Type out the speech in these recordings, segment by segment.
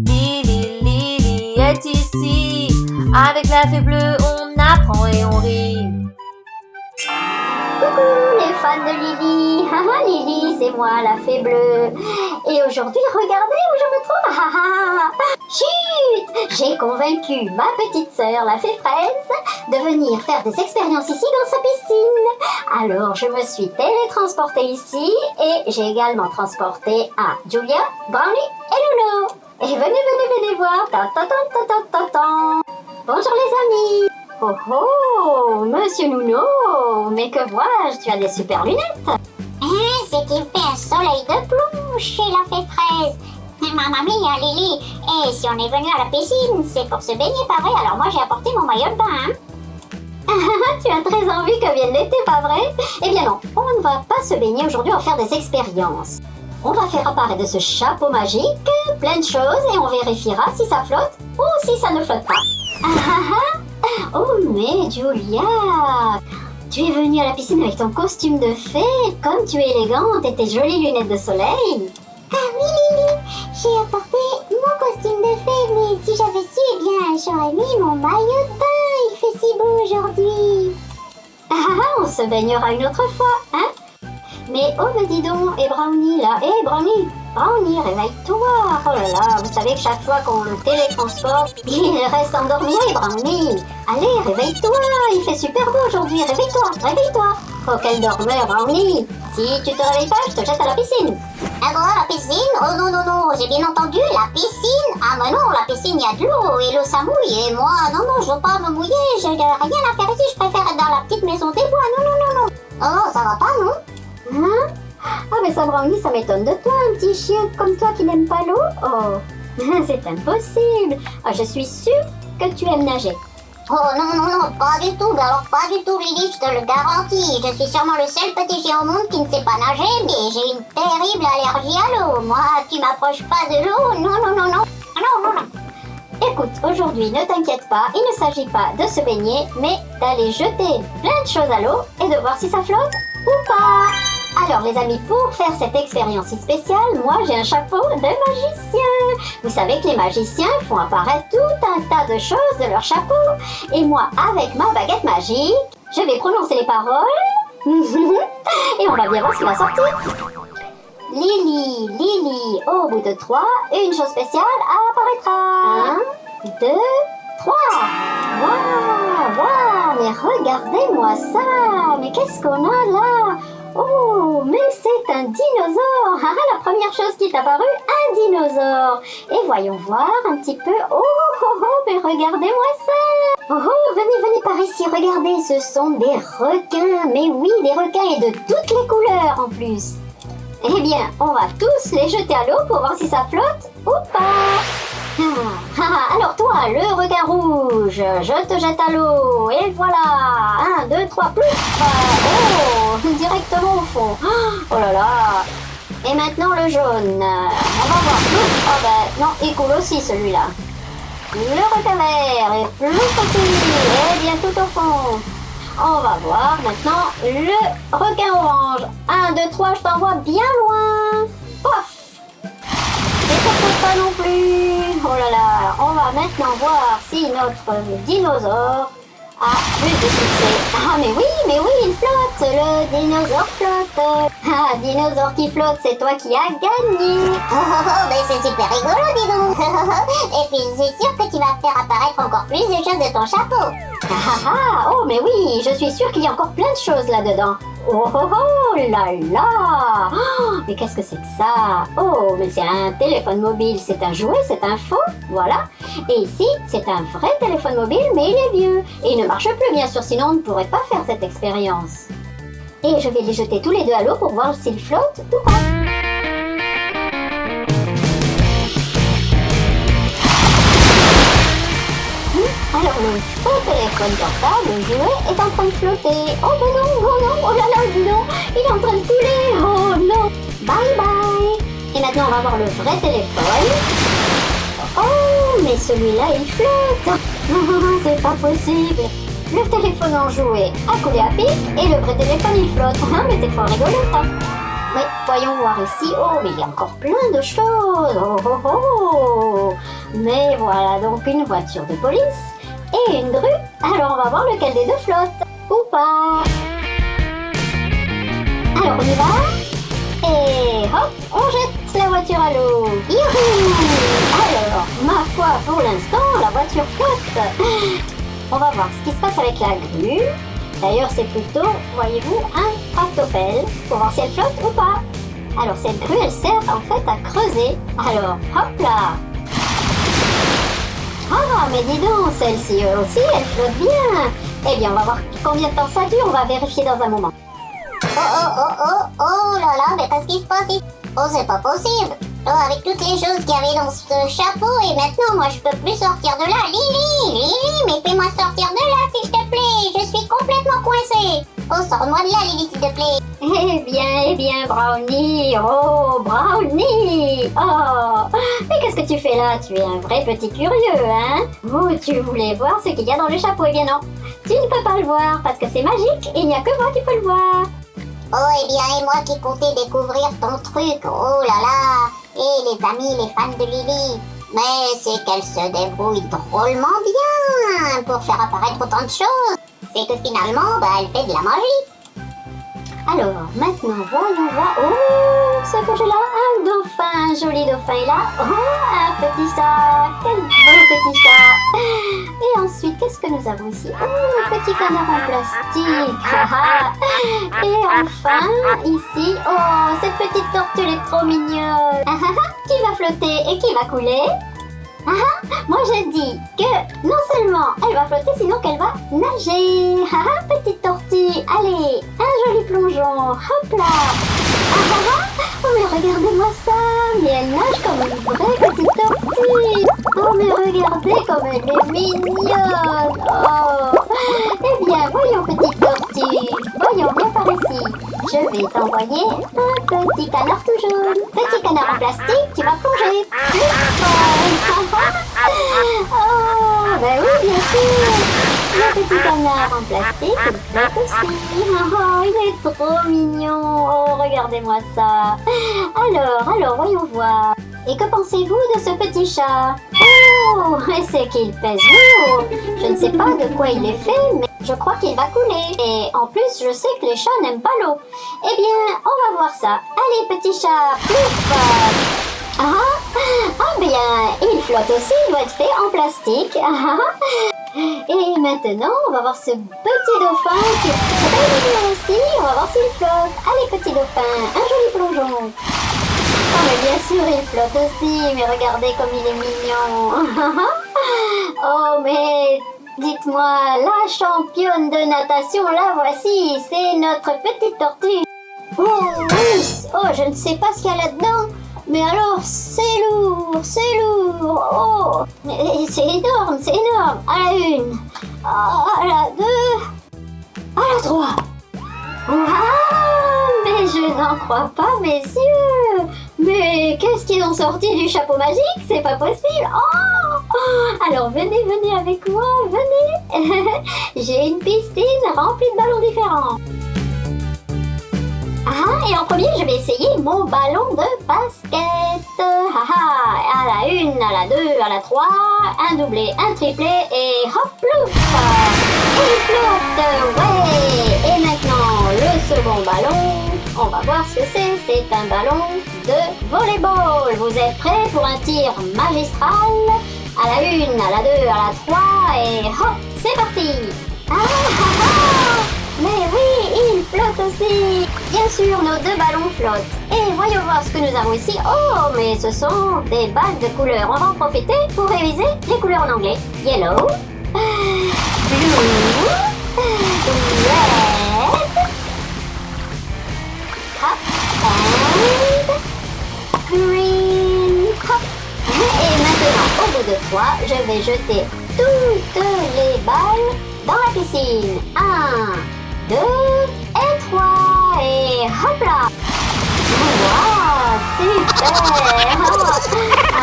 Lily, Lily est ici. Avec la fée bleue, on apprend et on rit. Coucou les fans de Lily. Haha, Lily, c'est moi, la fée bleue. Et aujourd'hui, regardez où je me trouve. Haha. Chut, j'ai convaincu ma petite sœur, la fée fraise, de venir faire des expériences ici dans sa piscine. Alors, je me suis télétransportée ici et j'ai également transporté à Julia, Brownie et Luno. Et venez voir. Ta ta ta ta ta ta ta. Bonjour les amis. Oh oh, Monsieur Nuno, mais que vois-je, tu as des super lunettes. C'est qu'il fait un soleil de plomb chez la fée fraise. Mamma mia, Lily, et si on est venu à la piscine, c'est pour se baigner, pas vrai? Alors moi j'ai apporté mon maillot de bain. Tu as très envie que vienne l'été, pas vrai? Eh bien non, on ne va pas se baigner aujourd'hui, on va faire des expériences. On va faire apparaître de ce chapeau magique plein de choses et on vérifiera si ça flotte ou si ça ne flotte pas. Oh mais Julia, tu es venue à la piscine avec ton costume de fée, comme tu es élégante et tes jolies lunettes de soleil. Ah oui Lily, j'ai apporté mon costume de fée, mais si j'avais su, eh bien j'aurais mis mon maillot de bain, il fait si beau aujourd'hui. On se baignera une autre fois, hein? Mais oh mais dis donc, et Brownie là, Brownie, réveille-toi. Oh là là, vous savez que chaque fois qu'on le télétransporte, il reste endormi, et Brownie. Allez, réveille-toi, il fait super beau aujourd'hui, réveille-toi. Oh quel dormeur, Brownie. Si tu te réveilles pas, je te jette à la piscine. Ah bon, la piscine? Oh non, j'ai bien entendu, la piscine? Ah mais non, la piscine, il y a de l'eau, et l'eau ça mouille, et moi, non, je veux pas me mouiller, j'ai rien à faire ici, je préfère être dans la petite maison des bois, non. Oh, ça va pas, non? Hein? Ah mais ça Brownie, ça m'étonne de toi, un petit chien comme toi qui n'aime pas l'eau. Oh, c'est impossible. Ah, je suis sûre que tu aimes nager. Oh non, pas du tout, alors pas du tout Lily, je te le garantis. Je suis sûrement le seul petit chien au monde qui ne sait pas nager, mais j'ai une terrible allergie à l'eau. Moi, tu m'approches pas de l'eau, non. Écoute, aujourd'hui, ne t'inquiète pas, il ne s'agit pas de se baigner, mais d'aller jeter plein de choses à l'eau et de voir si ça flotte ou pas. Alors les amis, pour faire cette expérience si spéciale, moi j'ai un chapeau de magicien. Vous savez que les magiciens font apparaître tout un tas de choses de leur chapeau. Et moi, avec ma baguette magique, je vais prononcer les paroles. Et on va bien voir ce qui va sortir. Lily, au bout de 3, une chose spéciale apparaîtra. 1, 2, 3. Waouh, mais regardez-moi ça. Mais qu'est-ce qu'on a là? Oh, mais c'est un dinosaure. La première chose qui est apparue, un dinosaure. Et voyons voir un petit peu. Oh, mais regardez-moi ça. Oh, venez par ici, regardez, ce sont des requins. Mais oui, des requins et de toutes les couleurs en plus. Eh bien, on va tous les jeter à l'eau pour voir si ça flotte ou pas. Alors toi, le requin rouge, je te jette à l'eau. Et voilà. 1, 2, 3, plus. Oh, directement au fond. Oh là là. Et maintenant le jaune. On va voir. Oh ben non, il coule aussi celui-là. Le requin vert est plus aussi. Et bien tout au fond. On va voir maintenant le requin orange. 1, 2, 3, je t'envoie bien loin. Pof. Et ça ne pas non plus. Oh là là. On va maintenant voir si notre dinosaure a plus de succès. Ah mais oui, il flotte. Le dinosaure flotte. Ah, dinosaure qui flotte, c'est toi qui as gagné. Mais c'est super rigolo, dis donc. Et puis c'est sûr que tu vas faire apparaître encore plus de choses de ton chapeau. Oh mais oui, je suis sûre qu'il y a encore plein de choses là-dedans. Oh là là. Mais qu'est-ce que c'est que ça? Oh, mais c'est un téléphone mobile, c'est un jouet, c'est un faux, voilà. Et ici, c'est un vrai téléphone mobile, mais il est vieux. Et il ne marche plus, bien sûr, sinon on ne pourrait pas faire cette expérience. Et je vais les jeter tous les deux à l'eau pour voir s'ils flottent ou pas. Alors le faux téléphone portable, le jouet, est en train de flotter. Oh ben non, oh là là, dis donc, il est en train de couler. Oh non, bye bye. Et maintenant on va voir le vrai téléphone. Oh, mais celui-là il flotte. C'est pas possible. Le téléphone en jouet a coulé à pic et le vrai téléphone il flotte. Mais c'est trop rigolo ça. Oui, voyons voir ici. Oh, mais il y a encore plein de choses. Oh, oh, oh. Mais voilà donc une voiture de police et une grue. Alors on va voir lequel des deux flotte. Ou pas. Alors on y va. Et hop, on jette la voiture à l'eau. Youhou! Alors, ma foi, pour l'instant, la voiture flotte. On va voir ce qui se passe avec la grue. D'ailleurs, c'est plutôt, voyez-vous, un tractopelle pour voir si elle flotte ou pas. Alors, cette grue, elle sert en fait à creuser. Alors, hop là. Ah, mais dis donc, celle-ci aussi, elle flotte bien. Eh bien, on va voir combien de temps ça dure. On va vérifier dans un moment. Oh là là, mais qu'est-ce qui se passe ici? Oh, c'est pas possible. Oh, avec toutes les choses qu'il y avait dans ce chapeau, et maintenant, moi, je peux plus sortir de là. Lily, mais fais-moi sortir de là, s'il te plaît. Je suis complètement coincée. Oh, sors-moi de là, Lily, s'il te plaît. Eh bien, Brownie. Oh, Brownie. Oh, mais qu'est-ce que tu fais là? Tu es un vrai petit curieux, hein? Oh, tu voulais voir ce qu'il y a dans le chapeau. Eh bien non, tu ne peux pas le voir parce que c'est magique et il n'y a que moi qui peux le voir. Oh, eh bien, et moi qui comptais découvrir ton truc. Oh là là. Et les amis, les fans de Lily. Mais c'est qu'elle se débrouille drôlement bien pour faire apparaître autant de choses. C'est que finalement, elle fait de la magie. Alors, maintenant, voyons voir. Oh, ce que j'ai là, un dauphin, un joli dauphin. Et là, oh, un petit chat. Quel beau petit chat. Et ensuite, qu'est-ce que nous avons ici? Oh, un petit canard en plastique. Et enfin, ici, oh, cette petite tortue, elle est trop mignonne. Qui va flotter et qui va couler? Moi je dis que non seulement elle va flotter, sinon qu'elle va nager. Petite tortue, allez, un joli plongeon, hop là. Oh mais regardez-moi ça, mais elle nage comme une vraie petite tortue. Oh mais regardez comme elle est mignonne. Oh, eh bien voyons petite tortue, voyons viens par ici. Je vais t'envoyer un petit canard tout jaune. Petit canard en plastique, tu vas plonger. Oh, ben oui, bien sûr. Le petit canard en plastique, il flotte aussi. Oh, il est trop mignon. Oh, regardez-moi ça. Alors, voyons voir. Et que pensez-vous de ce petit chat? Oh, c'est qu'il pèse lourd. Je ne sais pas de quoi il est fait, mais je crois qu'il va couler. Et en plus, je sais que les chats n'aiment pas l'eau. Eh bien, on va voir ça. Allez, petit chat, plouf. Bien, il flotte aussi, il doit être fait en plastique. Et maintenant, on va voir ce petit dauphin qui est très mignon aussi. On va voir s'il flotte. Allez, petit dauphin, un joli plongeon. Oh, mais bien sûr, il flotte aussi, mais regardez comme il est mignon. Oh, mais dites-moi, la championne de natation, la voici, c'est notre petite tortue. Oh, oui, oh, je ne sais pas ce qu'il y a là-dedans. Mais alors, c'est lourd, oh, c'est énorme, à la une, à la deux, à la trois. Waouh, mais je n'en crois pas mes yeux. Mais qu'est-ce qu'ils ont sorti du chapeau magique? C'est pas possible. Oh, alors venez avec moi, venez. J'ai une piscine remplie de ballons différents. Et en premier, je vais essayer mon ballon de basket. À la une, à la deux, à la trois, un doublé, un triplé et hop, plouf. Il flotte, ouais. Et maintenant, le second ballon, on va voir ce que c'est. C'est un ballon de volleyball. Vous êtes prêts pour un tir magistral? À la une, à la deux, à la trois et hop, c'est parti. Mais oui, il flotte aussi. Bien sûr, nos deux ballons flottent. Et voyons voir ce que nous avons ici. Oh, mais ce sont des balles de couleurs. On va en profiter pour réviser les couleurs en anglais. Yellow, blue, red, hop, and green, hop. Et maintenant, au bout de 3, je vais jeter toutes les balles dans la piscine. 1, 2 et 3. Et hop là. Wow, super.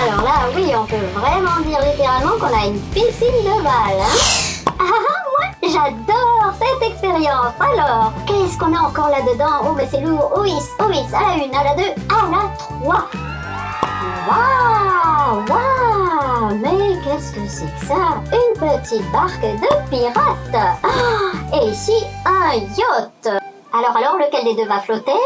Alors là, oui, on peut vraiment dire littéralement qu'on a une piscine de balles. Moi, adore cette expérience. Alors, qu'est-ce qu'on a encore là-dedans? Oh, mais c'est lourd. Oh oui, à la 1, à la 2, à la 3. Waouh, waouh. Mais qu'est-ce que c'est que ça? Une petite barque de pirate. Ah, et ici, un yacht. Alors, lequel des deux va flotter?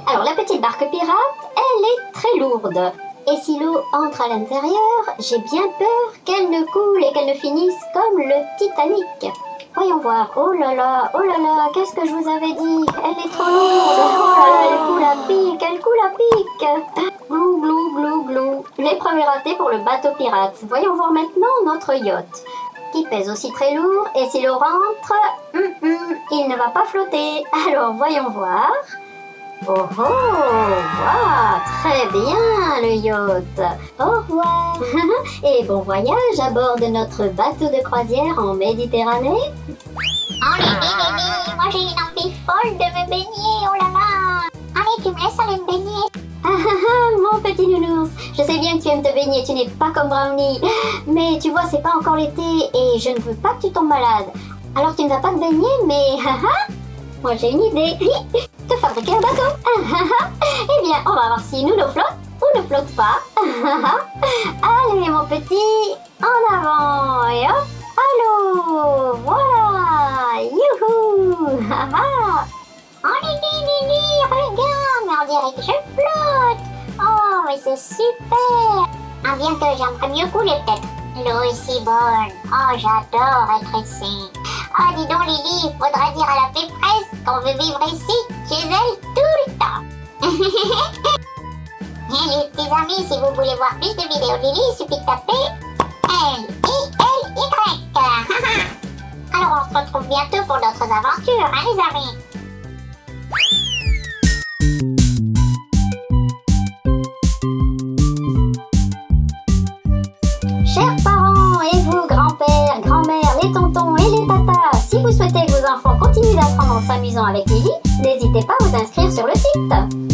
Alors, la petite barque pirate, elle est très lourde. Et si l'eau entre à l'intérieur, j'ai bien peur qu'elle ne coule et qu'elle ne finisse comme le Titanic. Voyons voir. Oh là là, qu'est-ce que je vous avais dit? Elle est trop lourde. Oh là là, elle coule à pic. Glou, glou, glou, glou. L'épreuve est ratée pour le bateau pirate. Voyons voir maintenant notre yacht, qui pèse aussi très lourd. Et si l'eau rentre, il ne va pas flotter. Alors, voyons voir. Oh oh, wow, très bien le yacht. Au revoir et bon voyage à bord de notre bateau de croisière en Méditerranée. Oh Lily, moi j'ai une envie folle de me baigner, oh là là. Allez, tu me laisses aller me baigner. Mon petit nounours, je sais bien que tu aimes te baigner, tu n'es pas comme Brownie. Mais tu vois, c'est pas encore l'été et je ne veux pas que tu tombes malade. Alors tu ne vas pas te baigner, mais moi j'ai une idée. Te fabriquer un bateau. Eh bien, on va voir si nous flotte ou ne flotte pas. Allez, mon petit, en avant et hop, allô, voilà, youhou. Oh Lily, regarde, mais on dirait que je flotte. Oh, mais c'est super. Ah, bien que j'aimerais mieux couler peut-être. L'eau est si bonne. Oh, j'adore être ici. Ah, dis donc Lily, il faudrait dire à la pépresse qu'on veut vivre ici, chez elle, tout le temps. Et les petits amis, si vous voulez voir plus de vidéos de Lily, il suffit de taper Lily. Alors on se retrouve bientôt pour d'autres aventures, hein les amis. Chers parents et vous, grands-pères, grand-mères, les tontons et les tatas, si vous souhaitez que vos enfants continuent d'apprendre en s'amusant avec Lily, n'hésitez pas à vous inscrire sur le site.